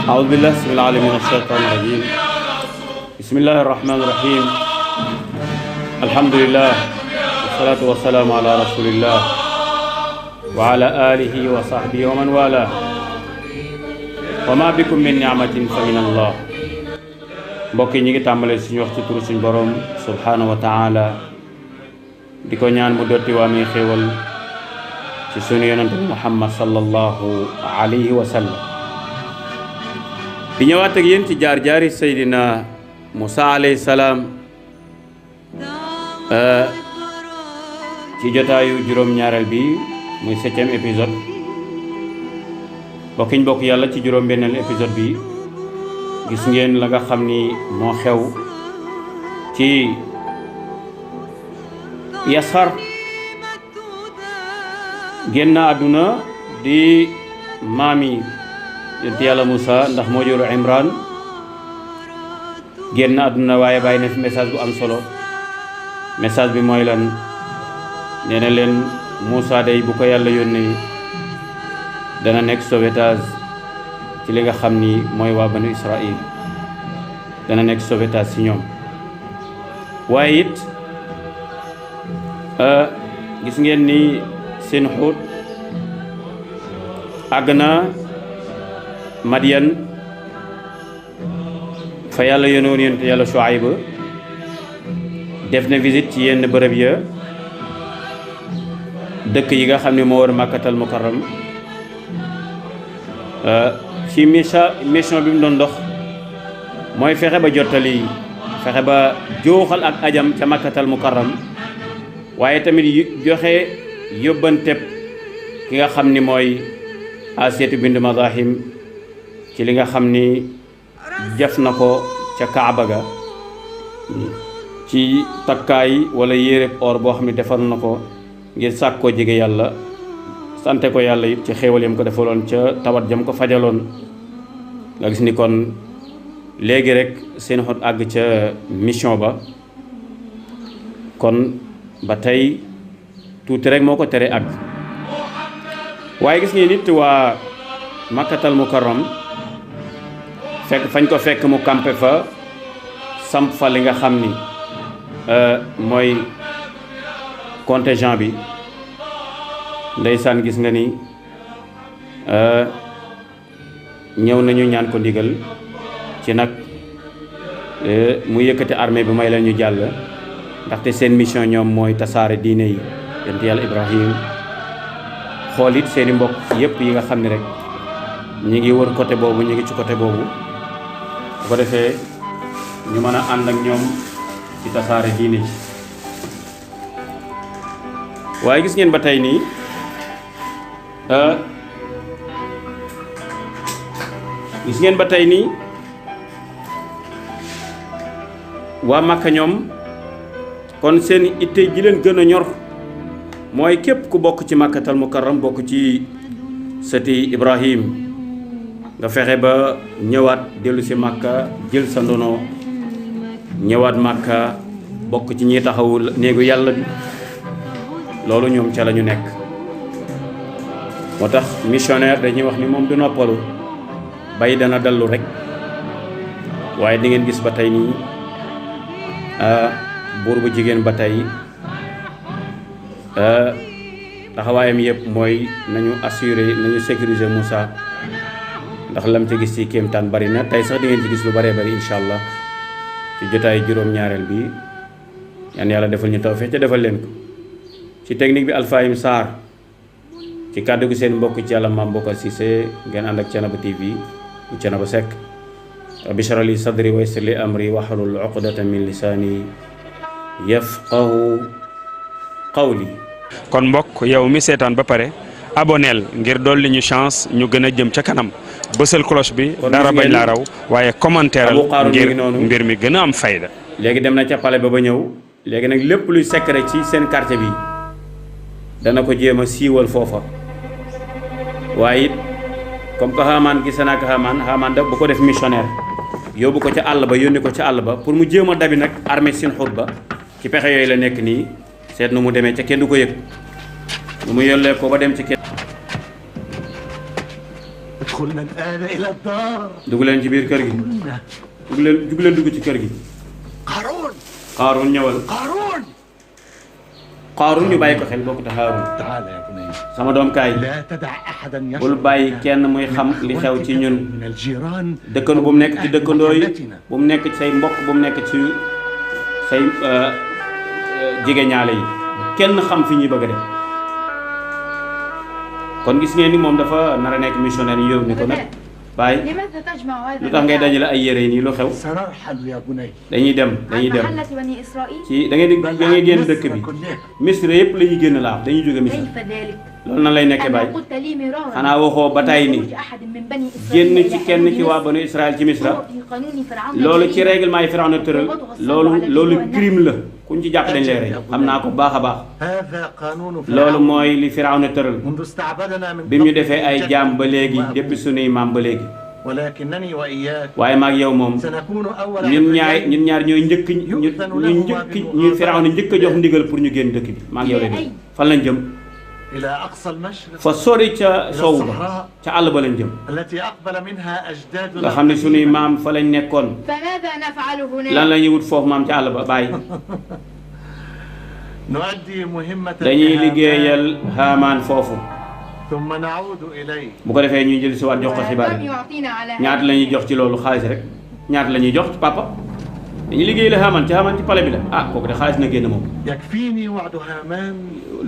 أعوذ بالله السميع العليم من الشيطان الرجيم بسم الله الرحمن الرحيم الحمد لله والصلاة والسلام على رسول الله وعلى آله وصحبه ومن والاه وما بكم من نعمة فمن الله mbokk yi ñi ngi tàmbalee suñu wax ci turu suñu borom subhanahu wa taala di ko ñaan mu dotti waa mi xéewal ci sunu yonent bi Muhammad sallallahu alayhi wa sallam di ñëwaat ak yéen ci jaar-jaari Seydina Moussa alayhi salaam ci jotaayu juróom-ñaareel bi muy 7e épisode bokkiñ bokk yàlla ci juróom-benneel épisode bi gis ngeen la nga xam ni moo xew ci Yasar génn àdduna di maami yonent yàlla Moussa ndax moo jur Imran génn àdduna waaye bàyyi na fi message bu am solo message bi mooy lan nee na leen Moussa day bu ko yàlla yónnee dana nekk sauvetage ci li nga xam ni mooy waa banu Israël dana nekk sauvetage ci ñoom waaye it gis ngeen ni seen xóot àgg na Madian fa yàlla yónni woon yonent yàlla Shuayb def na visite ci yenn bërëb ya dëkk yi nga xam ne moo war Makkatal Mukarram ci mission bi mu doon dox mooy fexe ba jottali fexe ba jooxal ak ajam ca Makkatal Mukarram waaye tamit joxe yóbbanteb ki nga xam ni mooy Asiyatu bintu Mazahim ci li nga xam ni jëf na ko ca Kaaba ga ci takkaay wala yéreb or boo xam ne defar na ko ngir sàkk koo jege yàlla sante ko yàlla it ci xéewal yam ko defaloon ca tawat jam ko fajaloon nga gis ni kon léegi rek seen xot àgg ca mission ba kon ba tey tuuti rek moo ko tere àgg waaye gis ngeen nit waa Makkatal Mukarram fekk fañ ko fekk mu campé fa samp fa li nga xam ni mooy contingent bi ndeysaan gis nga ni ñëw nañu ñaan ko ndigal ci nag mu yëkkati armée bi may leen ñu jàll ndaxte seen mission ñoom mooy tasaare diine yi yonent yàlla Ibrahim xool it seeni mbokk yépp yi nga xam ne rek ñi ngi wër côté boobu ñi ngi ci côté boobu bu ko defee ñu mën a ànd ak ñoom ci tasaare diine ji waaye gis ngeen ba tey nii gis ngeen ba tey nii waa Makka ñoom kon seen itte ji leen gën a ñor mooy képp ku bokk ci Makkatal Mukarram bokk ci sëti Ibrahim nga fexe ba ñëwaat dellu si Makka jël sa ndono ñëwaat Makka bokk ci ñi taxawu néegu yàlla bi loolu ñoom ca la ñu nekk moo tax missionnaire dañuy wax ni moom du noppalu bay dana dallu rek waaye di ngeen gis ba tey nii buur bu jigéen ba tey taxawaayam yëpp mooy nañu assurer nañu sécuriser Moussa ndax lam ci gis ci kéemtaan bari na tey sax di ngeen ci gis lu baree bari incha allah ci jotaay juróom-ñaareel bi yan yàlla defal ñu tawfeex ca defal leen ko ci technique bi Alfahim Sarr ci kàddu gi seen mbokk ci yàlla Mame Bokar Cissé ngeen ànd ak Thiénaba TV bu Thiénaba Seck rabbi shrah li sadri wa yassir li amri wahlul uqdatan min lisani yafqahu qawli. kon mbokk yow mi seetaan ba pare aboneel ngir dolli ñu chance ñu gën a jëm ca kanam bësal cloche bi dara bañ laa raw waaye commentéeral ngir mbir mi gën a am fayda. léegi dem na ca pale ba ñëw léegi nag lépp luy secret ci seen quartier bi dana ko jéem a siiwal foofa waaye it comme que Haamaan gis naa ko Haamaan da bu ko def missionnaire yóbbu ko ca àll ba yónni ko ca àll ba pour mu jéem a dabi nag armée sin xut ba ci pexe yooyu la nekk nii seet nu mu demee ca kenn du ko yëg nu mu yollee ko ba dem ci kenn ادخلنا الآن إلى الدار. dugg leen ci biir kër gi. dugg leen dugg ci kër gi. قارون. Qaaruun ñëwal. قارون. Qaaruun ñu bàyyi ko xel bokk te Haaruun. تعال يا بني. sama doom kaay. لا تدع أحدا bul bàyyi kenn muy xam li xew ci ñun. من الجيران. dëkkandoo bu mu nekk ci dëkkandoo yi bu mu nekk ci say mbokk bu mu nekk ci say jege ñaale yi kenn xam fi ñuy bëgg a dem kon gis ngeen ni moom dafa nar a nekk missionnaire ñu yóbbu ni ko nag bàyyi lu tax ngay dajale ay yére yi nii lu xew dañuy dem ci da ngay génn dëkk bi Misra yëpp la ñuy génn laa dañuy jóge Misra loolu nan lay nekkee bàyyi xanaa waxoo ba tey ni génn ci kenn ci waa banu Israël ci Misra loolu ci règlement yi Firawna tëral loolu crime la kuñ ci jàpp dañ lay rey xam naa ko baax a baax loolu mooy li Firawna tëral bi mu ñu defee ay jaam ba léegi depuis sunuy maam ba léegi waaye maag yow moom ñun ñaar ñooy njëkk ñu Firawna njëkk a jox ndigal pour ñu génn dëkk bi maag yow la dem fan lañ jëm fa sori ca sowu ba ca àll ba lañ jëm nga xam ne sunuy maam fa lañ nekkoon lan la ñuy wut foofu maam ca àll ba bàyyi dañuy liggéeyal Haamaan foofu bu ko defee ñuy jël si waat jox ko xibaar yi ñaata la ñuy jox ci loolu xaalis rek ñaata la ñuy jox ci papa dañuy liggéey la Haamaan ci pale bi la ah kooku de xaalis na génn moom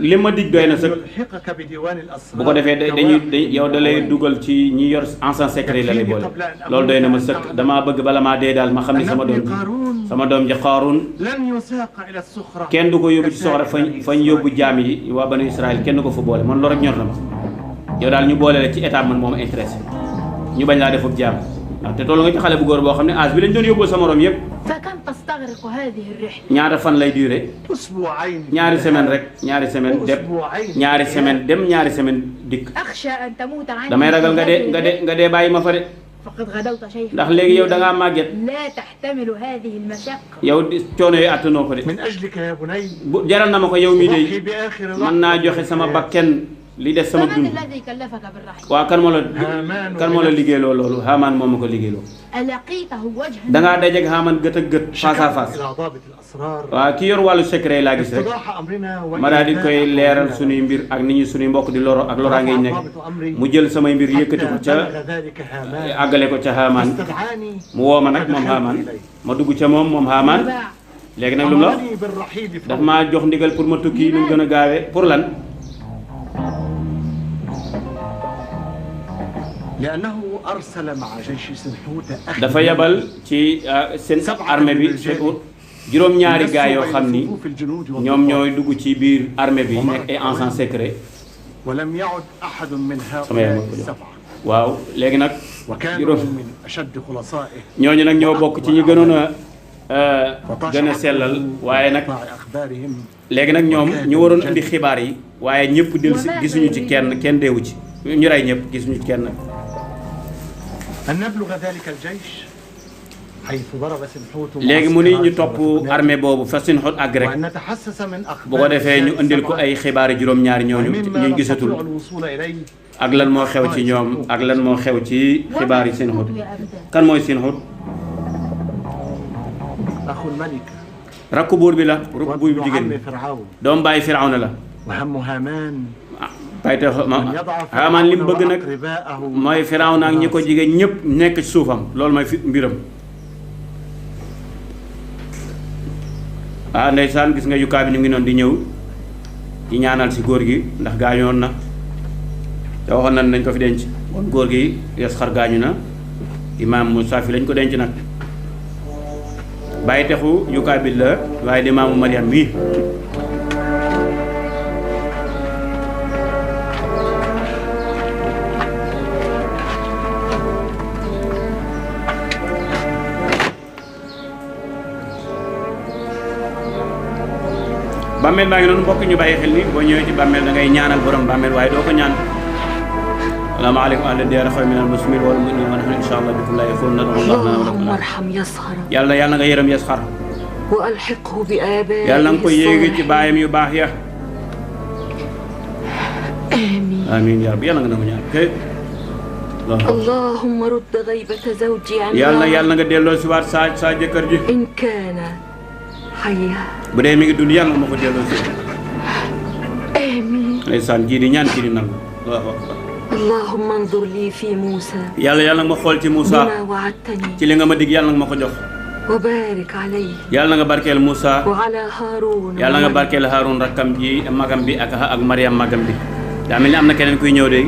li ma dig doy na sëkk bu ko defee dañuy yow da lay dugal ci ñi yor agent secret la lay boole loolu doy na ma sëkk damaa bëgg bala maa dee daal ma xam ne sama doom ji Qaaruun kenn du ko yóbbu ci soxra fañ yóbbu jaam yi waa banu Israël kenn du ko fa boole man loolu rek ñor na ma yow daal ñu boole la ci état man moo ma intéressé ñu bañ laa def ak jaam ndax te toll nga ci xale bu góor boo xam ne âge bi lañ doon yóbboo sa morom yëpp ñaata fan lay duré ñaari semaine rek ñaari semaine dem ñaari semaine dikk damay ragal nga dee bàyyi ma fa de ndax léegi yow da ngaa màgget yow coono yooyu attanoo ko de bu jaral na ma ko yow mii de mën naa joxe sama bakken li des sama dund waaw kan moo la liggéeyloo loolu Haamaan moo ma ko liggéeyloo da ngaa dajeeg Haamaan gët ak gët face à face waaw ki yor wàllu secret laa gis rek ma daal di koy leeral sunuy mbir ak nit ñi sunuy mbokk di loro ak loraa ngay nekk mu jël samay mbir yëkkati ko ca àggale ko ca Haamaan mu woo ma nag moom Haamaan ma dugg ca moom Haamaan léegi nag lu mu la daf maa jox ndigal pour ma tukki nu mu gën a gaawee pour lan dafa yabal ci seen armée bi juróom-ñaari gaa yoo xam ni ñoom ñooy dugg ci biir armée bi nekk ay agents secrets sama yaay ko jox waaw léegi nag ñooñu nag ñoo bokk ci ñi gënoon a gën a sellal waaye nag léegi nag ñoom ñu waroon indi xibaar yi waaye ñëpp del si gisuñu ci kenn deewu ci ñu rey ñëpp gisuñu ci kenn léegi mu ni ñu topp armée boobu fa Sinxut àgg rek bu ko defee ñu indil ko ay xibaari juróom-ñaari ñooñu ñu gisatul ak lan moo xew ci ñoom ak lan moo xew ci xibaari Sinxut kan mooy Sinxut rakku buur bi la rakku buur bu jigéen bi doom bàyyi Firawna la bayte Haamaan li mu bëgg nag mooy Firawna ak ñi ko jigéen ñëpp nekk ci suufam loolu mooy mbiram ah ndeysaan gis nga yukaa bi ñu ngi noonu di ñëw di ñaanal si góor gi ndax gaañoon na te waxoon na nañ ko fi denc kon góor gi Yasxar gaañu na imaam Muusaa fi lañ ko denc nag bàyyi texu yukaa bi la waaye di maamu Mariam mii bàmmeel baa ngi noonu mbokk ñu bàyyi xel ni boo ñëwee ci bàmmeel da ngay ñaanal borom bàmmeel waaye doo ko ñaan salaamaaleykum ahla diyaar xaw min al muslimin wal mu'minin wa nahnu insha allah bikum la yakun nadu allah allahumma arham Yasxar yàlla nga yërëm Yasxar wa alhiqhu bi aba'ihi yàlla nga ko yéegi ci baayam yu baax ya amiin amiin yaa rabbi yàlla nga nangu ñaan اللهم رد غيبة زوجي عن yàlla nga delloo si waat sa jëkkër ji إن كان حيا bu dee mi ngi dund yàlla nga ma ko delloo si آمين ndeysaan ji di ñaan ci di nangu اللهم انظر لي في موسى yàlla nga ma xool ci Moussa بما وعدتني ci li nga ma dig yàlla nga ma ko jox وبارك عليه yàlla nga barkeel Moussa وعلى هارون yàlla nga barkeel Haroun rakkam ji magam bi ak Mariam magam bi daa mel ni am na keneen kuy ñëw de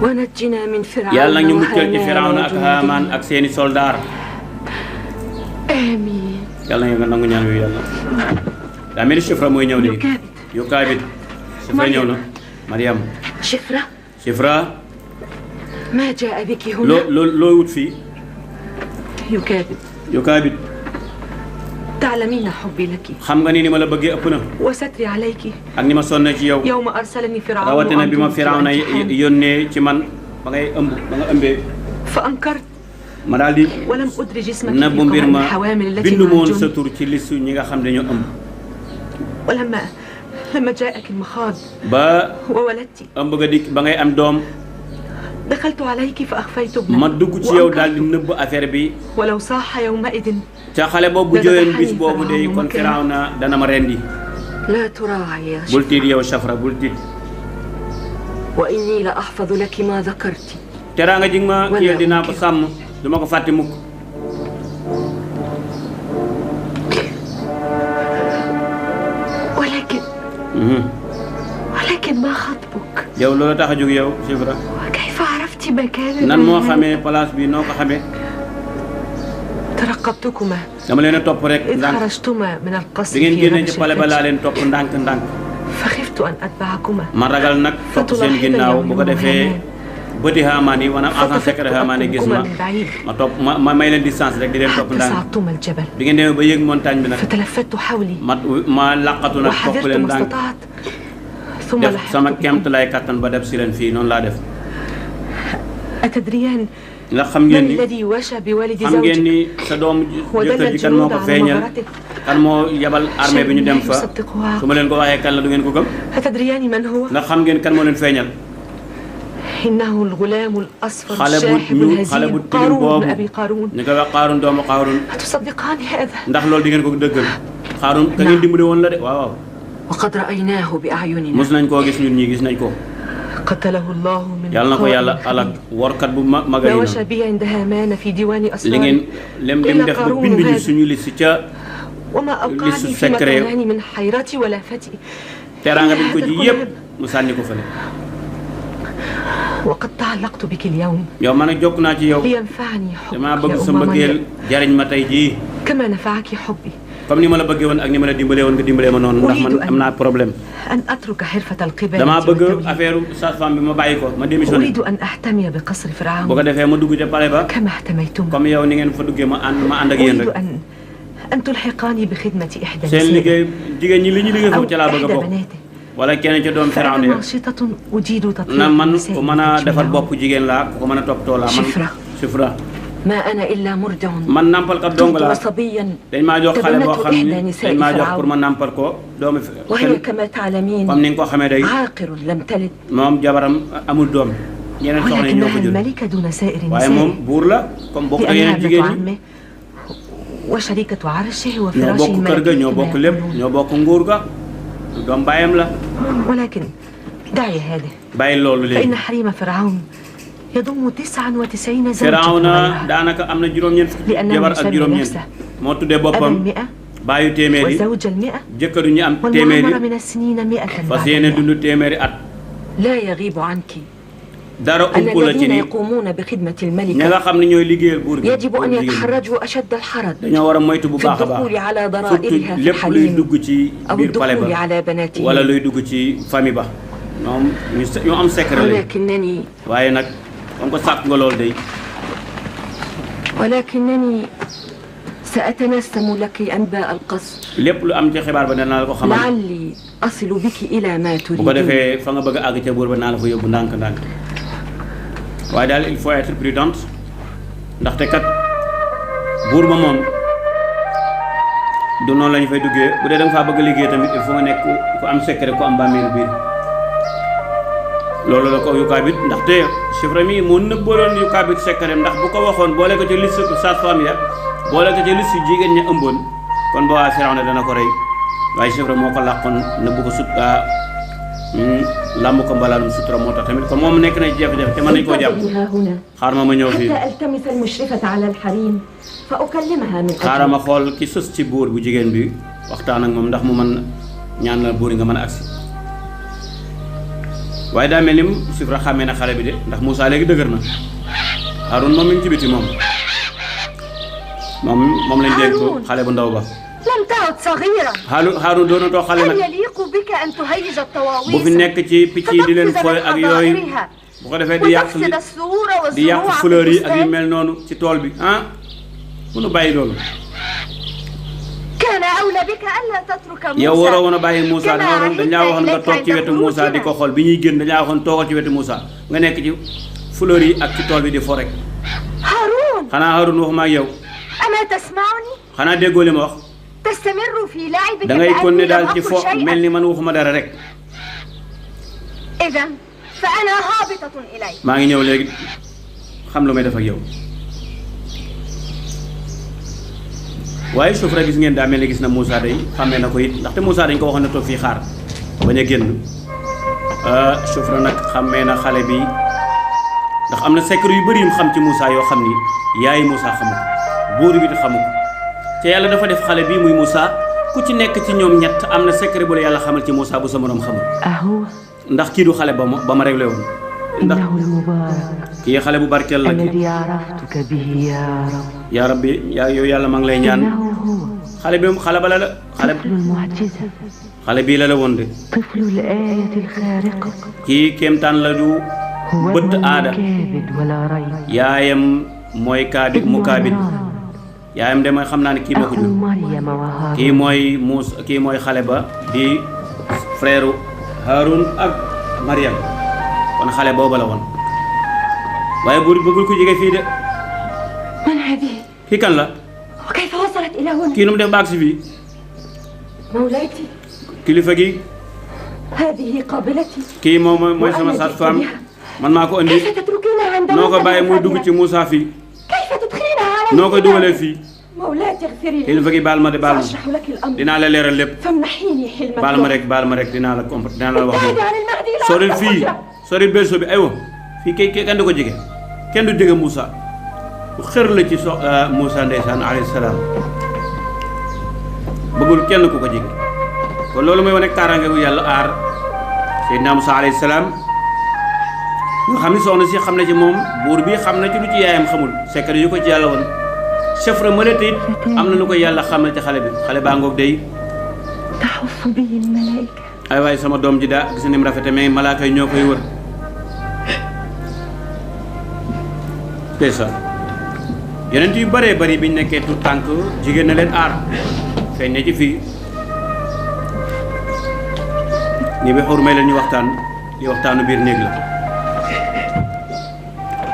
ونجنا من فرعون yàlla ñu muccal ci Firawna ak Haamaan ak seeni soldaar آمين yàlla nga nangu ñaan yu yàlla daa mel ni Shifra mooy ñëw de Yukaabit Shifra ñëw na Mariam شفرة ما جاء بك هنا loo wut fii Yukaabit تعلمين حبي لك xam nga ni ma la bëggee ëpp na وستري عليك ak ni ma sonne ci yow يوم أرسلني فرعون rawatina bi ma Firawna yónnee ci man ba nga ëmbee فأنكرت ma daal di ولم أدرج اسمك في nëbb mbir قائمة ma الحوامل التي bindu moon sa معجون tur ci listu ñi nga xam dañoo ëmb ولما جاءك المخاض ba وولدت ëmb nga dikk ba ngay am doom دخلت عليك فأخفيت ma ابنك dugg ci yow daal di nëbb affaire bi ولو صاح يومئذ ca xale boobu bu jooyoon bis boobu de kon Firawna dana ma rendi لا تراعي يا bul شفرة tiit yow Shafra bul tiit وإني لأحفظ لك ما ذكرت teraanga ji ma kii dinaa ko sàmm duma ko fàtte mukk ولكن ما خطبك yow loolu tax a jóg yow Shifra وكيف عرفت مكان nan moo xamee place bi noo ko xamee ترقبتكما dama leen a topp rek إذ ndànk خرجتما من القصر bi ngeen في génnee غبش ci pale ba laa الفجر leen topp ndànk فخفت أن أتبعكما ma ragal nag topp seen ginnaaw bu ko defee bëti Haamaan yi wala agent secret Haamaan yi gis ma topp ma may leen distance rek di leen topp حتى ndànk صعدتما الجبل bi ngeen demee ba yéeg montagne bi nag فتلفت حولي ma laqatu nag topp وحذرت leen ما ndànk استطعت ثم def sama لحقت kemt بكم lay kattan ba def si leen fii noonu laa def أتدريان ndax xam من ngeen ni الذي وشى بولد xam ngeen زوجك ni sa doom ودل jëkkër ji kan moo الجنود ko على feeñal مغارته kan moo yabal armée bi ñu dem fa يصدقها su ma leen ko waxee kan la du ngeen ko gëm أتدريان من هو؟ ndax xam ngeen kan moo leen feeñal إنه الغلام الأصفر xale bu الشاحب ñu xale bu الهزيل tilim قارون boobu بن أبي قارون ñu koy wax Qaaruun doomu Qaaruun أتصدقان هذا؟ ndax loolu di ngeen ko dëggal Qaaruun ka ngeen dimbali woon la de waaw waaw وقد رأيناه بأعيننا mos nañ koo gis ñun ñi gis nañ ko قتله الله من yàlla na ko قائل yàlla alak خبيث. workat bu ما magari وشى noonu بي عند هامان في ديوان li ngeen أسرار lim إلا def ba قارون bind ñu هذا. suñu liste ca وما أوقعني في secret. مكانان من حيرتي ولا فتي teraanga bi ko ji yëpp mu sànni ko fële وقد تعلقت بك اليوم yow man a jokk naa ci yow لينفعني damaa حبك bëgg يا sa أم mbëggeel مريم jariñ ma tey jii كما نفعك حبي comme ni ma la bëggee woon ak ni ma la dimbalee woon nga dimbalee ma noonu ndax man am naa problème أن أترك حرفة القبالة damaa bëgg والتوليد. affaire sage-femme bi ma bàyyi ko ma démissionné أريد أن أحتمي بقصر boo ko فرعون defee ma dugg ca palais ba كما احتميتم comme yow ni ngeen fa duggee ma ànd ak yéen أريد rek أن تلحقاني بخدمة إحدى seen النساء liggéey jigéen ñi li ñu liggéey أو foofu ca laa bëgg a إحدى bokk بناته wala kenn ca doom فأنا Firawna ناشطة أجيد na تطبيق man النساء ku mën a التي defar معهم. bopp jigéen laa ku ko mën a toppatoo laa man Shifra. Shifra ما أنا إلا مرضع man nampalkat dong laa كنت صبيا dañ maa jox xale boo xam ni إحدى نساء dañ maa jox فرعون. pour ma nampal ko doomu وهي كما تعلمين comme ni nga ko xamee day عاقر لم تلد moom jabaram amul doom ñeneen soxna yi ñoo ko ولكنها jël الملكة دون سائر waaye moom النساء buur la comme bokk na لأنها yeneen ابنة jigéen ñi عمه وشريكة عرشه ñoo وفراشه bokk kër ga الملكي ñoo كما bokk lépp يقولون. ñoo bokk nguur ga doom bàyyam la ولكن دعي هذا bàyyi loolu léegi فإن حريم فرعون يضم 99 زوجة Firawna وغيرها. daanaka am na juróom-ñeent fukki لأنه jabar ak يسمي juróom-ñeent نفسه moo tuddee أبا boppam 100 bàyyu téeméeri وزوج 100 jëkkëru ñu am والمعمر téeméeri من السنين 100 fas بعد yéene 100. dund téeméeri at لا يغيب عنك dara أن ump la ci الذين ni يقومون بخدمة ña الملكة nga xam ne ñooy liggéeyal buur bi يجب أن buur jigéen ñi. يتحرجوا أشد الحرج dañoo war a moytu bu في baax a baax الدخول على surtout ضرائرها في lépp luy الحريم dugg ci أو biir palais الدخول ba على بناتهم wala luy dugg ci famille ba ñoom ñu am secret lañ ولكنني waaye nag comme ko sàkk nga loolu day سأتنسم لك أنباء القصر lépp lu am ci xibaar ba danaa la ko xamal لعلي أصل بك إلى ما bu ko تريدين defee fa nga bëgg a àgg ca buur ba naa la fa yóbbu ndànk-ndànk waaye daal il faut être prudente ndaxte kat buur ba moom du noonu la ñu fay duggee bu dee da nga faa bëgg a liggéey tamit il faut nga nekk ku am secret ku am bàmmeelu biir loolu la ko Yukaabit ndaxte Shifra mi moo nëbbaloon Yukaabit sekkareem ndax bu ko waxoon boole ko ci liste sage-femme ya boole ko ci liste jigéen ña ëmboon kon ba waa Firawna dana ko rey waaye Shifra moo ko làqoon nëbbu ko sut làmb ko mbalaalum sutura moo tax tamit kon moom nekk na jafe-jafe te mën nañu koo jàpp xaar ma ñëw fii xaaral ma xool ki sës ci buur bu jigéen bi waxtaan ak moom ndax mu mën ñaan la buur yi nga mën a agsi waaye daa mel ni Shifra xàmmee na xale bi de ndax Moussa léegi dëgër na Haroun moom mi ngi ci biti moom lañ dénk xale bu ndaw ba لم تعد صغيرا. Haroun doonatoo xale nag هل يليق بك أن تهيج الطواويس bu fi nekk ci picc yi di leen fooy ak yooyu bu ko defee di yàq fleur yi ak yu mel noonu ci tool bi mënu bàyyi loolu. كان أولى بك ألا تترك موسى. yow waroo woon a bàyyi Moussa dañ laa waxoon nga toog ci wetu Moussa di ko xool bi ñuy génn dañ laa waxoon toogal ci wetu Moussa nga nekk ci fleur yi ak ci tool bi di fo rek. هارون. xanaa Haroun waxuma ak yow. أما تسمعني؟ xanaa déggoo li ma wax. تستمر في لعبك da ngay continuer daal ci fo mel ni man waxuma dara rek. إذا فأنا هابطة إليك. maa ngi ñëw léegi xam lu may def ak yow. waaye Shifra gis ngeen daa mel ni gis na Moussa day xàmmee na ko it ndaxte Moussa dañ ko waxoon ne toog fii xaar bañ a génn Shifra nag xàmmee na xale bi ndax am na secret yu bëri yu xam ci Moussa yoo xam ni yaay Moussa xamu ko buur bi xamu ko te yàlla dafa def xale bi muy Moussa ku ci nekk ci ñoom ñett am na secret bu la yàlla xamal ci Moussa bu sa moroom xamul ndax kii du xale ba ma réglé woon ndax kii xale bu barkeel la kii yaa rabbi yow yàlla maa ngi lay ñaan xale bi xale ba la xale bii la woon de kii kéemtaan la du bëtt aada yaayam mooy Mukaabid yaayam de mooy xam naa ne kii moo ko jur kii mooy Muusa kii mooy xale ba di frère Haroun ak Mariam kon xale booba la woon waaye buur bëggul ko jege fii de من هذه؟ kii kan la وكيف وصلت إلى هنا؟ kii nu mu def baag si fii مولاتي kilifa gi هذه قابلتي kii moom mooy sama sage-femme man maa ko andi كيف تتركينها عند noo ko bàyyi muy dugg ci Moussa fii كيف تدخلينها على noo koy dugalee fii مولاتي اغفري لي kilifa gi baal ma de baal ma سأشرح لك الأمر dinaa la leeral lépp فامنحيني حلما baal ma rek dinaa la comprendre dinaa la wax ابتعدي عن المهدي لا soril fii أستطيع. soril berceau bi aywa fii kay kenn du ko jege kenn du jege Moussa bu xër la ci Moussa ndeysaan alayhi salaam bëggul kenn ku ko jege kon loolu mooy wane kaaraange bu yàlla aar Seydina Moussa alayhi salaam nga xam ni soxna si xam na ci moom buur bi xam na ci lu ci yaayam xamul secret yu ko ci yàlla woon Shifra mënate it am na lu ko yàlla xamal ci xale bi xale baa ngoog day تحف به الملائكة ay waaye sama doom ji daa gis ni mu rafete mais malaaka yi ñoo koy wër ndeysaan yonent yu bëree bëri biñ nekkee tout tànk jigéen na leen aar feeñ ne ci fii ni bi xur may leen ñu waxtaan li waxtaanu biir néeg la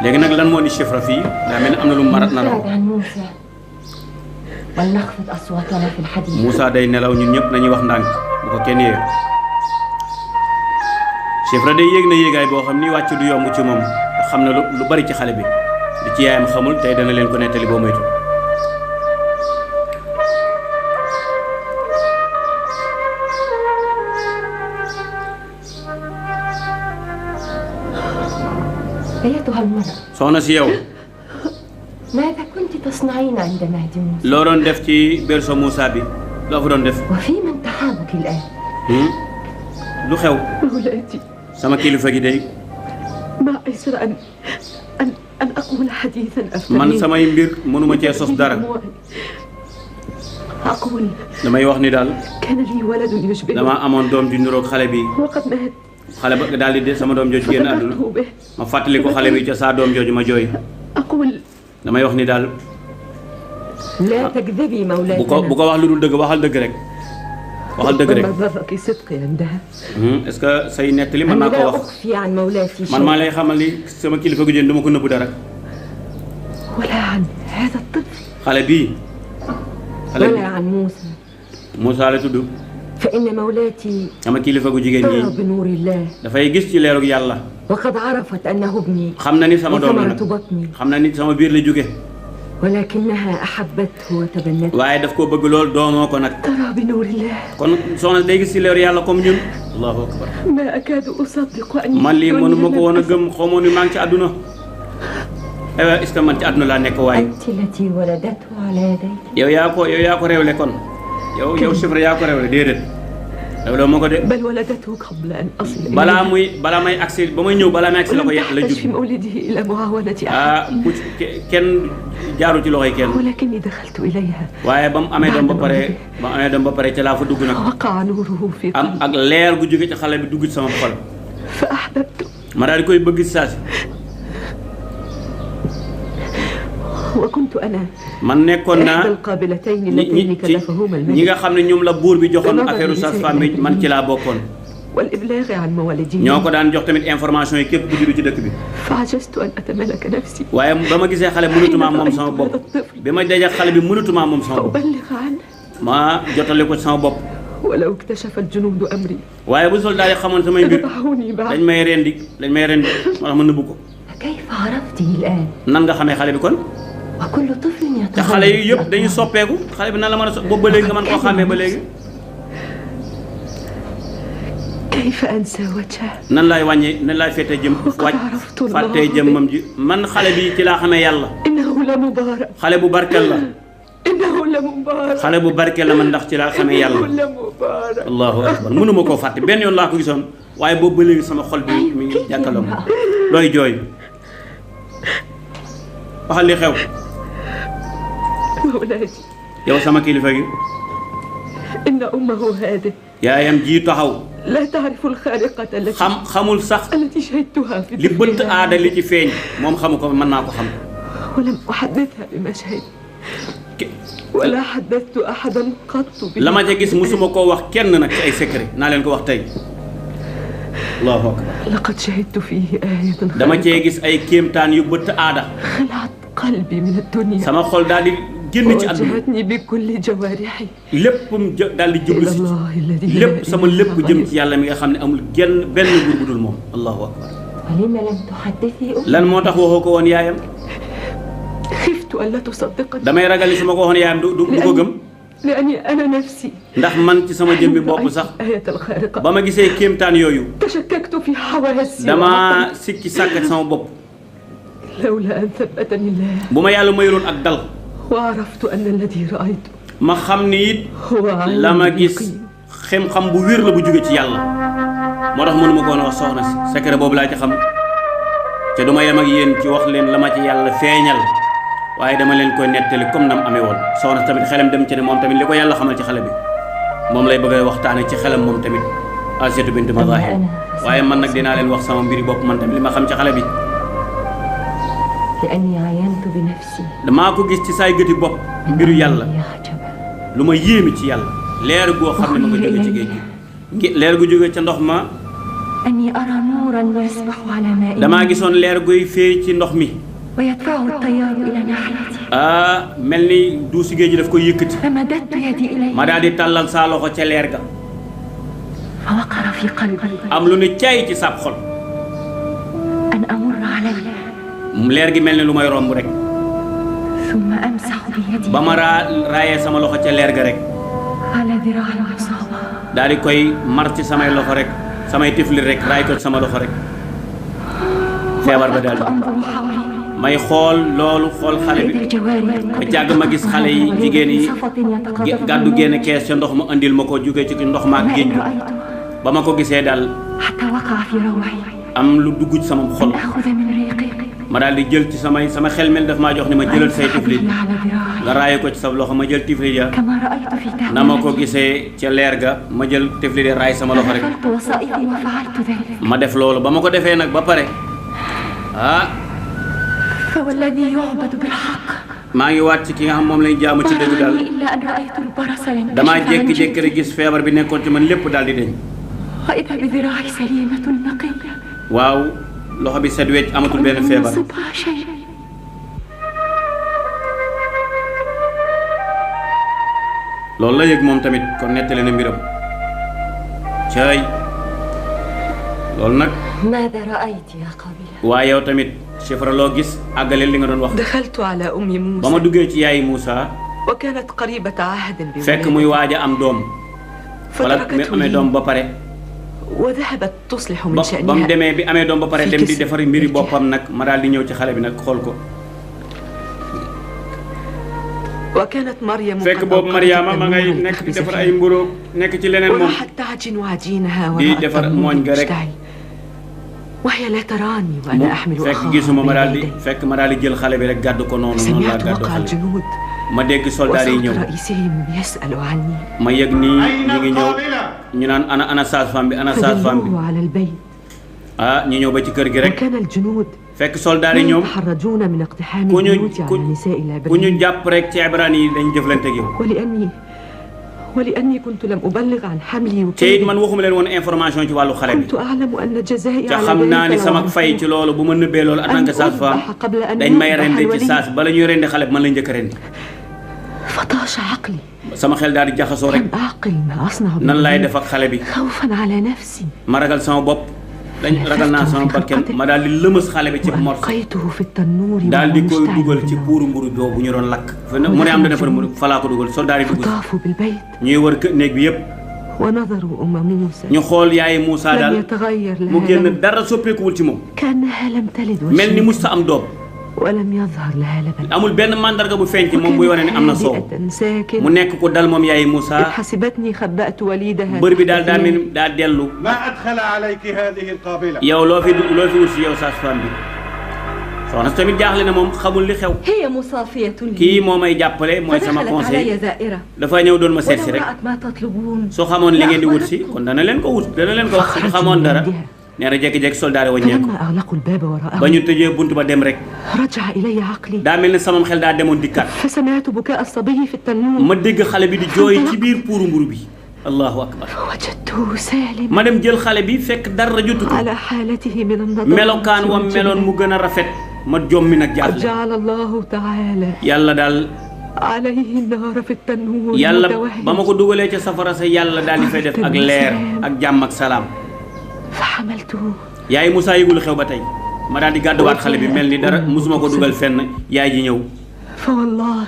léegi nag lan moo ni Shifra fii daa mel ni am na lu mu marat na raw عن موسى ولنخفض أصواتنا في الحديث Moussa day nelaw ñun ñëpp nañuy wax ndànk bu ko kenn yéeg Shifra day yéeg na yéegaay boo xam ni wàcc du yomb ci moom ndax xam na lu bari ci xale bi li ci yaayam xamul tey dana leen ko nettali boo moytu أيتها المرأة soxna si yow ماذا كنت تصنعين عند مهدي موسى؟ loo doon def ci berceau Moussa bi loo fa doon def وفي من تحامك الآن؟ lu xew مولاتي sama kilifa gi day ما أيسر أن أقول حديثا man أفتريه samay mbir mënuma cee sos dara أقول damay wax ni daal كان لي ولد يشبهه dama amoon doom ju niroog xale bi وقد مات xale ba daal di de sama doom jooju génn àdduna فذكرته به ma fàttali ko xale bi ca saa doom jooju ma jooy أقول damay wax ni daal لا تكذبي bu مولاتنا ko wax lu dul dëgg waxal dëgg rek waxal dëgg rek ربما ضرك صدقي عندها est-ce que say nettali mën أنا naa ko لا wax أخفي عن مولاتي man maa شيء lay xamal ni sama kilifa gu jën dama ko nëbb dara ولا عن هذا الطفل xale bii xale ولا bi عن موسى Moussa la tudd فإن مولاتي sama kilifa gu jigéen ترى ñi بنور الله dafay gis ci leerug yàlla وقد عرفت أنه ابني xam na ni sama doom la وثمرة بطني xam na ni sama biir la jóge ولكنها أحبته وتبنته waaye daf koo bëgg lool doomoo ko nag ترى بنور الله kon soxna day gis ci leer yàlla comme ñun allahu akbar ما أكاد أصدق أني man lii في mënu ma ko الدنيا woon a لم gëm xamoo ni maa ngi ci àdduna est-ce que man ci àdduna laa nekk waaye أنت التي ولدته على يديك yow yaa ko réewle kon yow Chifra yaa ko réewle déedéet réewle moo ko de بل ولدته قبل أن أصل balaa may agsi ba may ñëw balaa may agsi la ko la تحتاج في jub مولده إلى معاونة أحد bu kenn jaaru ci loxoy kenn ولكني دخلت إليها waaye ba mu amee doom ba pare ca laa fa dugg nag وقع نوره في am قلبي ak leer gu jóge ci xale bi dugg ci sama xol فأحببته ma daal di koy bëgg si saasi وكنت أنا man nekkoon naa إحدى القابلتين اللتين كلفهما ñi الملك nga xam ne ñoom la buur bi joxoon affaire sage-femme bi man ci laa bokkoon والإبلاغ عن مواليده ñoo ko daan jox tamit information yi képp ku juddu ci dëkk bi فعجزت أن أتملك نفسي waaye ba ma gisee xale mënatumaa moom sama bopp bi ma daje xale bi mënatumaa moom sama bopp فأبلغ عنه ma jotale ko sama bopp ولو اكتشف الجنود أمري waaye bu soldat yi xamoon samay mbir لذبحوني dañ بعد may rendi moo tax ma nëbbu ko كيف عرفته الآن nan nga xamee xale bi kon وكل طفل te xale yi yëpp dañuy soppeeku xale bi nan la mën a boobu ba léegi nga mën koo xàmmee ba léegi كيف أنسى وجهه nan laay wàññi nan laay feetee jëm fàttee jëmmam ji man xale bi ci laa xamee yàlla إنه لمبارك xale bu barkeel la إنه لمبارك xale bu barkeel la man ndax ci laa xamee yàlla إنه لمبارك allahu akbar mënuma koo fàtte benn yoon laa ko gisoon waaye boobu ba léegi sama xol bi mi ngi jàkkaarloo ma looy jooy waxal li xew مولاي yow sama kilifa gi إن أمه هذه yaayam ji taxaw لا تعرف الخارقة xamul sax التي شهدتها في li bëtt aada li ci feeñ moom xamu ko mën naa ko xam ولم أحدثها بما شهدت ولا حدثت أحدا قط la ma ca gis musuma koo wax kenn nag ci ay secret naa leen ko wax tey allahu akbar لقد شهدت فيه آية dama cee gis ay kéemtaan yu bëtt aada خلعت قلبي من الدنيا sama xol daal di génn ci àdduna وجهتني بكل جوارحي léppam daal di jublu إلى si الله الذي لا lépp sama إله lépp jëm ci غيره. yàlla mi nga xam ne amul benn buur bu dul moom allahu akbar ولم لم تحدثي lan moo tax waxoo ko woon yaayam خفت ألا تصدقني damay ragal ni su ma ko waxoon yaayam du ko gëm لأني أنا نفسي ndax man ci sama jëmmi bopp sax آية الخارقة ba ma gisee kéemtaan yooyu تشككت في حواسي dama sikki sàkk sama bopp لولا أن ثبتني الله bu ma yàlla mayuloon ak dal وعرفت أن الذي رأيته ma xam ni it هو la ma عين gis يقين. xam-xam bu wér la bu jóge ci yàlla moo tax mënuma ko woon wax soxna si secret boobu laa ci xam te du ma yem ak yéen ci wax leen la ma ci yàlla feeñal waaye dama leen koy nettali comme nam amee woon soxna tamit xelam dem ci ne moom tamit li ko yàlla xamal ci xale bi moom lay bëgg a waxtaane ci xelam moom tamit Asiyatu bint Mazahir waaye man nag dinaa leen wax sama mbiri bopp man tamit li ma xam ci xale bi لأني عينت بنفسي damaa ko gis ci saay gëti bopp mbiru yàlla يعجب lu ma yéemi ci yàlla leer goo xam ne ma nga jóge ci géej gi leer gu jóge ca ndox ma أني أرى نورا يسبح على ماء damaa gisoon leer guy fee ci ndox mi ويدفعه التيار إلى ناحيتي mel ni duusi géej gi daf koy yëkkati فمددت يدي إليه ma daal di tàllal saa loxo ca leer ga فوقر في قلبي am lu ne caay ci sab xol أن أمر عليه leer gi mel ni lu may romb rek ثم أمسح بيدي ba ma raayee sama loxo ca leer ga rek على ذراع المصابة daal di koy mar ci samay loxo rek samay tifli rek raay ko ci sama loxo rek feebar ba daal di أنظر حولي may xool loolu xool xale bi إذا جواري ba jàgg ma gis xale yi jigéen yi gàddu génn kees ca ndox ma andil ma ko jóge ci ndox ma ak géej gi ba ma ko gisee daal حتى وقع في روعي am lu dugg ci sama xol أن أخذ من ريقي ma daal di jël ci sama xel mel daf maa jox ni ma jëlal say tiflit على ذراعي nga raaye ko ci sa loxo ma jël tiflit ya كما رأيت في na ma ko تهويلتي gisee ca leer ga ma jël tiflit ya raay sama loxo rek فأخذت وسائطي وفعلت ذلك ma def loolu ba ma ko defee nag ba pare فوالذي يعبد بالحق maa ngi waat ci ki nga xam moom lañ jaamu ci dëgg daal ما إلا أن رأيت البرص damaa ينكشف عن jékki-jékki rek gis feebar bi nekkoon ci man lépp daal di deñ وإذا بذراعي سليمة نقية waaw loxo bi set wecc amatul benn feebar يصبها شيء loolu la yëg moom tamit kon nettali na mbiram caay loolu nag ماذا رأيت يا قابلة؟ waaye yow tamit Chifra loo gis àggaleel li nga doon wax. دخلت على أم موسى ba ma duggee ci yaayi Moussa وكانت قريبة عهد fekk muy waaj a am doom wala mi amee doom ba pare وذهبت تصلح من ba mu شأنها demee bi amee doom ba pare dem di defari mbiri boppam nag ma daal di ñëw ci xale bi nag xool ko وكانت مريم fekk boobu Mariama ma ngay nekk di defar ay mburu nekk ci leneen moom وراحت تعجن عجينها di وراء defar التنور mooñ ga rek المشتعل وهي لا تراني وأنا أحمل fekk أخاها gisuma ma daal di بين يدي. fekk ma daal di jël xale bi rek gàddu ko noonu noonu laa سمعت gàddu وقع xale الجنود ma dégg soldaar yi وصوت ñëw رئيسهم يسأل عني ma yëg nii ñu ngi ñëw ñu naan ana sage-femme bi ana sage-femme bi فدلوه على البيت ah ñu ñëw ba ci kër gi rek وكان الجنود fekk soldaar لا yi ñoom يتحرجون من اقتحام ku ñu البيوت على نساء ku ñu العبريين jàpp rek ci ibraan yi dañ jëflante ak yow ولأني كنت لم أبلغ عن حملي te it وكيدي man waxuma leen woon information ci wàllu xale bi كنت أعلم أن جزائي te على xam naa ni ذلك sama لو fay ci loolu bu ma nëbbee loolu en tant que sage-femme قبل أن dañ may يذبح rendi ci الولي. saas bala ñuy rendi xale bi man lañ njëkk a rendi فطاش عقلي sama xel daal di jaxasoo rek لم أعقل ما أصنع nan laay بالولي def ak xale bi خوفا على نفسي ma ragal sama bopp dañ ragal naa sama bakken ma daal di lëmës xale bi ci morso وألقيته في التنور daal di koy وهو dugal مشتعل ci بالنار. puuru mburu boobu ñu doon lakk mu ne am da defar mburu falaa ko dugal soldaar yi dugg فطافوا بالبيت ñuy wër néeg bi yëpp ونظروا أم موسى ñu xool yaayi Moussa لم daal يتغير mu لها génn لون dara soppeekuwul ci moom كأنها لم تلد mel ni وشيئا musta am doom ولم يظهر لها لبن amul benn mandarga bu feeñ ci moom buy wane ne am na soow هادئة ساكنة mu nekk ko dal moom yaayi Moussa إذ حسبتني خبأت وليدها bër bi daal تحت ثيابي. daa dellu ما أدخل عليك هذه القابلة؟ yow loo fi wut si yow sage-femme bi soxna si tamit jaaxle na moom xamul li xew هي مصافية kii لي moo may jàppale mooy sama فدخلت علي conseil زائرة dafa ñëw doon ma seet si ولو rek رأت ما تطلبون soo xamoon li ngeen di wut si kon dana leen ko wut dana leen ko wax su xamoon dara nee na jékki-jékki soldaar yi wàññeeku فلما أغلقوا الباب ba وراءهم ñu tëjee bunt ba dem rek رجع إلي عقلي daa mel ne sama xel daa demoon dikkaat فسمعت بكاء الصبي في التنور ma dégg xale bi di jooy ci biir puuru mburu bi allahu akbar وجدته سالما ma dem jël xale bi fekk dara jotu ko على حالته من النظافة melokaan wam meloon mu gën a rafet ma jommi nag قد jaaxle جعل الله تعالى yàlla daal عليه النار في التنور yàlla متوهج ba ma ko dugalee ca safara sa yàlla daal di fay def ak leer ak jàmm ak salaam فحملته yaay Moussa yëgul xew ba tey ma daal di gàdduwaat xale bi mel ni dara musuma ko dugal fenn yaay ji ñëw فوالله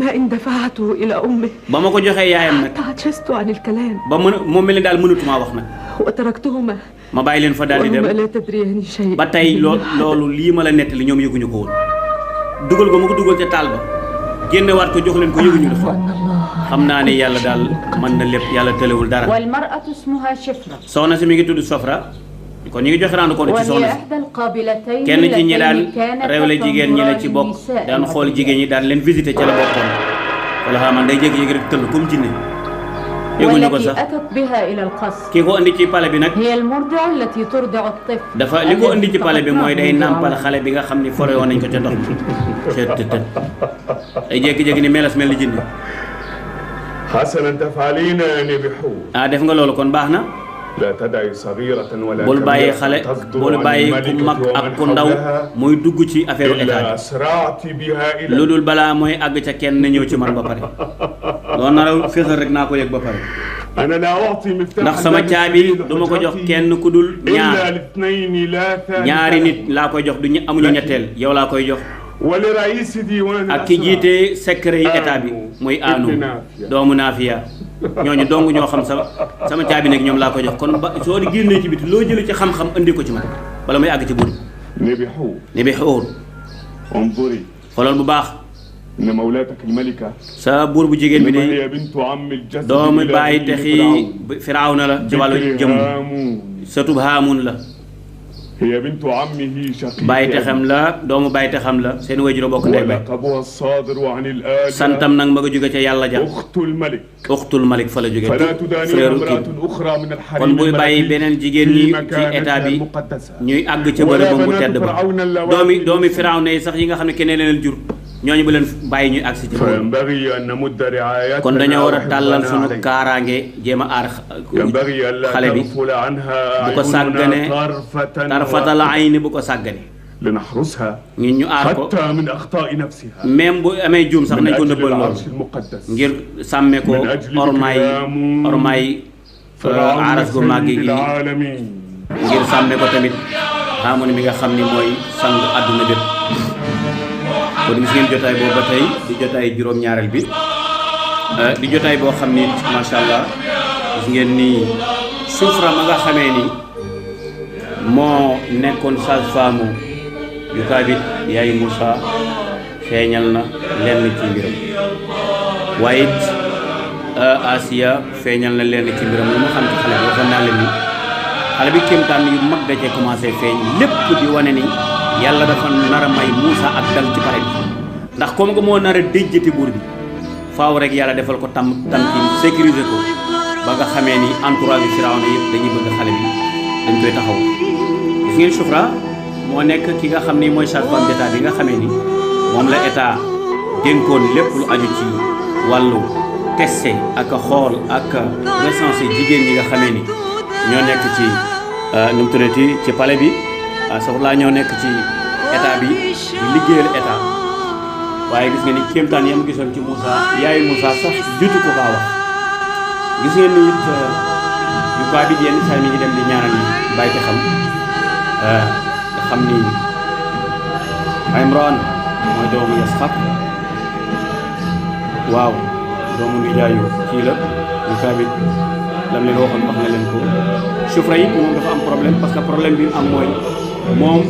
ما إن دفعته إلى أمه ba ma ko joxee yaayam nag حتى عجزت عن الكلام ba mën moom mel ni daal mënatumaa wax nag وتركتهما ma bàyyi leen fa daal di dem وهما لا تدريان شيء ba tey loolu lii ma la nettali ñoom yëguñu ko woon dugal ko ma ko dugal ca taal ba génnewaat ko jox leen ko yëguñu dafa أن الله xam naa ne yàlla daal mën na lépp yàlla tëlewul dara والمرأة اسمها شفرة soxna si mi ngi tudd Sofra kon ñu ngi joxe rendre compte ci وهي soxna si إحدى القابلتين kenn ci ñi daan اللتين كانت réewle jigéen ñi la ci bokk النساء daan xool jigéen ñi daan leen visité ca la bokkoon wala xam man day jékki-jékki rek tëll comme jinne yëguñu ko والتي sax أتت بها إلى القصر kii ko indi ci pale bi nag هي المرضع التي ترضع الطفل dafa li ko indi ci pale bi mooy day الذي nàmpal فقدناه xale bi nga xam ni fore woon nañ ko ca ndox mi tët ay jékki-jékki ni melas mel ni jinne حسنا تفعلين يا نبحور. def nga loolu kon baax na لا تدعي صغيرة ولا bul bàyyi كبيرة xale تصدر bul عن bàyyi ku الملكة mag ak ومن ku ndaw حولها muy dugg ci affaire état إلا أسرعت بها lu إلى dul balaa mooy àgg ca kenn na ñëw ci man ba pare loolu nar a féexal rek naa ko yëg ba pare أنا لا أعطي مفتاح ndax sama الباب caabi السرير du ma ko jox لحجرتي kenn ku dul إلا ñaar الاثنين لا ثالث ñaari لهم. nit laa koy jox du amuñu ñetteel yow laa koy jox ولرئيس ديوان ak ki الأسرى jiite secret yi état bi muy aanu doomu naafiya ñooñu dong ñoo xam sama caabi nag ñoom laa koy jox kon ba soo di génnee ci biti loo jëlee ci xam-xam andi ko ci man bala may àgg ci buur نبحور ni bi xóor انظري xoolal bu baax إن مولاتك الملكة sa buur bu jigéen bi إنما de هي بنت عم الجسد doomu الإلهي bàyyi texi لفرعون. firawna la ci wàllu ذكر jëm هامون. satub haamun la هي بنت عمه شقيق bàyyi texam la doomu bàyyi texam la seen wajur bokk ndey bay ولقبها الصادر عن الآلهة santam nag ma nga jóge ca yàlla ja أخت الملك uxtul malik fa la jóge فلا تدانين frère امرأة kii أخرى من kon الحريم bul bàyyi beneen jigéen ñi ci état bi المقدسة ñuy àgg ca bërëb bu tedd ba doomi firawna yi sax yi nga xam ne keneen leen jur ñooñu bu leen bàyyi ñuy agsi ci loolu فينبغي أن نمد رعايتنا kon dañoo war a tàllal sunu عليك. kaaraange jéem a aar ينبغي ألا xale bi تغفل عنها bu ko sàggane أعيننا tarfatal طرفة ayni bu ko sàggane لنحرسها ñun ñu aar ko حتى من أخطاء نفسها même bu amee juum sax من nañ ko أجل nëbbal loolu العرش المقدس ngir sàmme ko من أجل ormaay كرام ormaay فرعون aras gu màgg سيد gi العالمين ngir sàmme ko tamit Haamuna mi nga xam ni mooy sang àdduna bépp. kon gis ngeen jotaay boobu ba tey di jotaay juróom-ñaareel bi di jotaay boo xam ni macha allah gis ngeen ni Shufra ma nga xamee ni moo nekkoon sage-femme yu Kaabit yaay Moussa feeñal na lenn ci mbiram waaye it Asiya feeñal na lenn ci mbiram lu ma xam ci xale bi waxoon naa leen ni xale bi kéemtaan yu mag da cee commencé feeñ lépp di wane ni yàlla dafa nar a may Moussa ak dal ci pare bi ndax comme que moo nar a déjjati buur bi faaw rek yàlla defal ko tamkin sécuriser ko ba nga xamee ni entourage Firawna yëpp dañuy bëgg xale bi dañ koy taxaw. gis ngeen Shufra moo nekk ki nga xam ni mooy sage-femme d'état bi nga xamee ni moom la état dénkoon lépp lu aju ci wàllu testé ak xool ak recensé jigéen ñi nga xamee ni ñoo nekk ci nu mu tuddati ci palais bi soxlaa ñoo nekk ci état bi di liggéeyal état waaye gis nga ni kéemtaan yam gisoon ci Moussa yaayu Moussa sax jutu ko kaa wax. gis ngeen ni it yu kaa bi yenn saa mi ngi dem di ñaanal yi bàyyi ko xam nga xam ni Imran mooy doomu Yasxaq waaw doomu nijaayu kii la yu kaa bi lam leen waxoon wax na leen ko. Shufra it moom dafa am problème parce que problème bi am mooy moom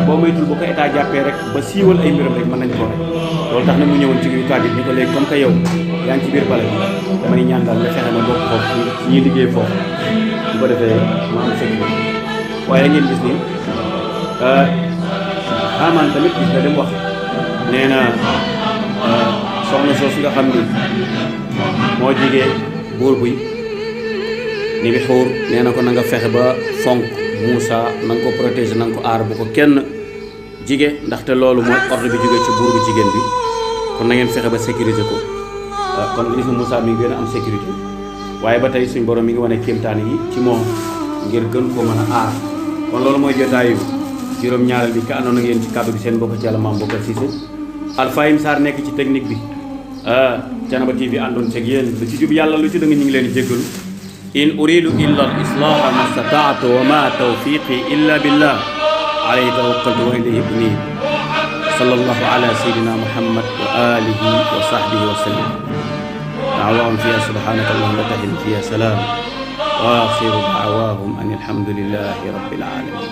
boo moytul bu ko état jàppee rek ba siiwal ay mbiram rek mën nañ ko rek loolu tax na mu ñëwoon ci yu kaa bi ni ko léegi comme que yow yaa ngi ci biir bale bi damay ñaan daal nga fexe ma bokk foofu ñuy liggéey foofu bu ko defee ma am sécurité waaye ngeen gis ni Haamaan tamit gis nga dem wax nee na soxna soosu nga xam ni moo jigee buur buy ni bi xuur nee na ko na nga fexe ba fonk Moussa na nga ko protéger na nga ko aar bu ko kenn jige ndaxte loolu mooy ordre bi jóge ci buur bu jigéen bi kon na ngeen fexe ba sécuriser ko kon gis nga Moussa mi ngi gën a am sécurité waaye ba tey suñ borom mi ngi wane kéemtaan yi ci moom ngir gën ko mën a aar kon loolu mooy jotaayu juróom-ñaareel bi ka àndoon ak yéen ci kàddu gi seen mbokk ci yàlla Mame Bocar Cissé Alfayim Sarr nekk ci technique bi Thiénaba TV àndoon ceeg yéen lu ci jub yàlla lu ci dëng ñu ngi leen di jéggalu in uridu illa al islaha ma stataatu wa ma tawfiqi illa billah alayhi tawakkaltu wa ilayhi unib sallallahu ala sayyidina muhammad wa alihi wa sahbihi wa sallam da'waahum fiha subhanaka allahumma wa tahiyatuhum fiha salam wa akhiru da'waahum an alhamdulillahi rabbil alamin